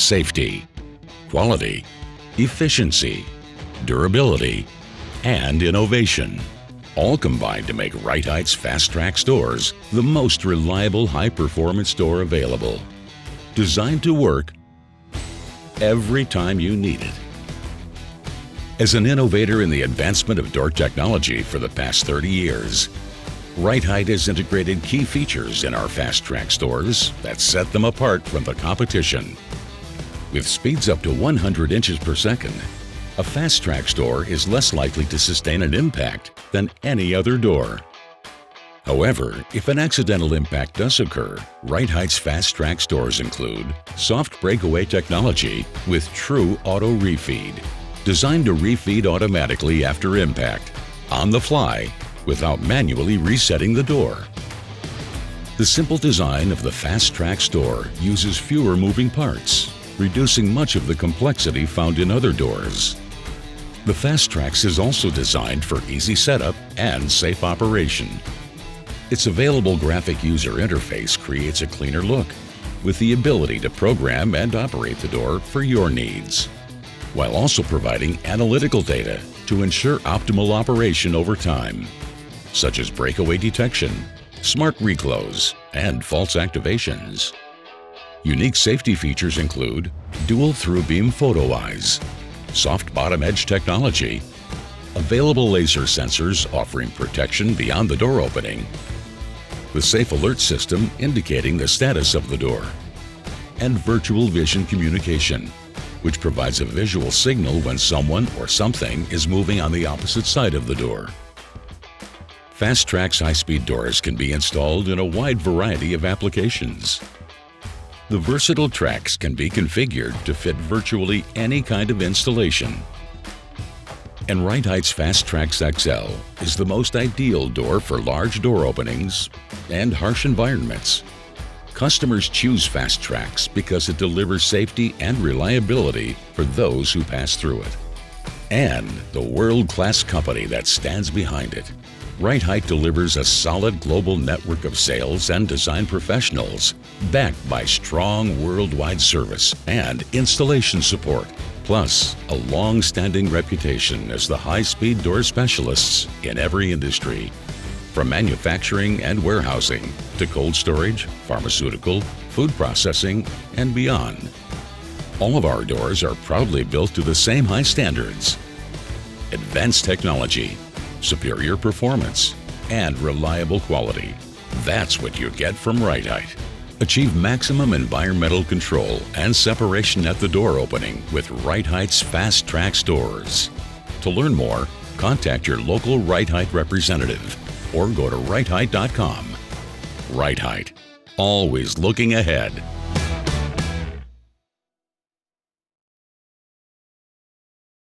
safety, quality, efficiency, durability, and innovation, all combined to make Rite-Hite's FasTrax Doors the most reliable high-performance door available. Designed to work every time you need it. As an innovator in the advancement of door technology for the past 30 years, Rite-Hite has integrated key features in our FasTrax doors that set them apart from the competition. With speeds up to 100 inches per second, a FasTrax door is less likely to sustain an impact than any other door. However, if an accidental impact does occur, Rite-Hite's FasTrax doors include soft breakaway technology with true auto refeed, designed to refeed automatically after impact, on the fly, without manually resetting the door. The simple design of the FasTrax door uses fewer moving parts, reducing much of the complexity found in other doors. The FasTrax is also designed for easy setup and safe operation. Its available graphic user interface creates a cleaner look, with the ability to program and operate the door for your needs, while also providing analytical data to ensure optimal operation over time, such as breakaway detection, smart reclose, and false activations. Unique safety features include dual through-beam photo eyes, soft bottom edge technology, available laser sensors offering protection beyond the door opening, the safe alert system indicating the status of the door, and virtual vision communication, which provides a visual signal when someone or something is moving on the opposite side of the door. FasTrax high-speed doors can be installed in a wide variety of applications. The versatile tracks can be configured to fit virtually any kind of installation. And Rite-Hite's FasTrax XL is the most ideal door for large door openings and harsh environments. Customers choose FasTrax because it delivers safety and reliability for those who pass through it. And the world-class company that stands behind it. Rite-Hite delivers a solid global network of sales and design professionals, backed by strong worldwide service and installation support, plus a long-standing reputation as the high-speed door specialists in every industry, from manufacturing and warehousing to cold storage, pharmaceutical, food processing, and beyond. All of our doors are proudly built to the same high standards. Advanced technology, superior performance, and reliable quality. That's what you get from Rite-Hite. Achieve maximum environmental control and separation at the door opening with Rite-Hite's FasTrax Doors. To learn more, contact your local Rite-Hite representative or go to Rite-Hite.com. Rite-Hite, always looking ahead.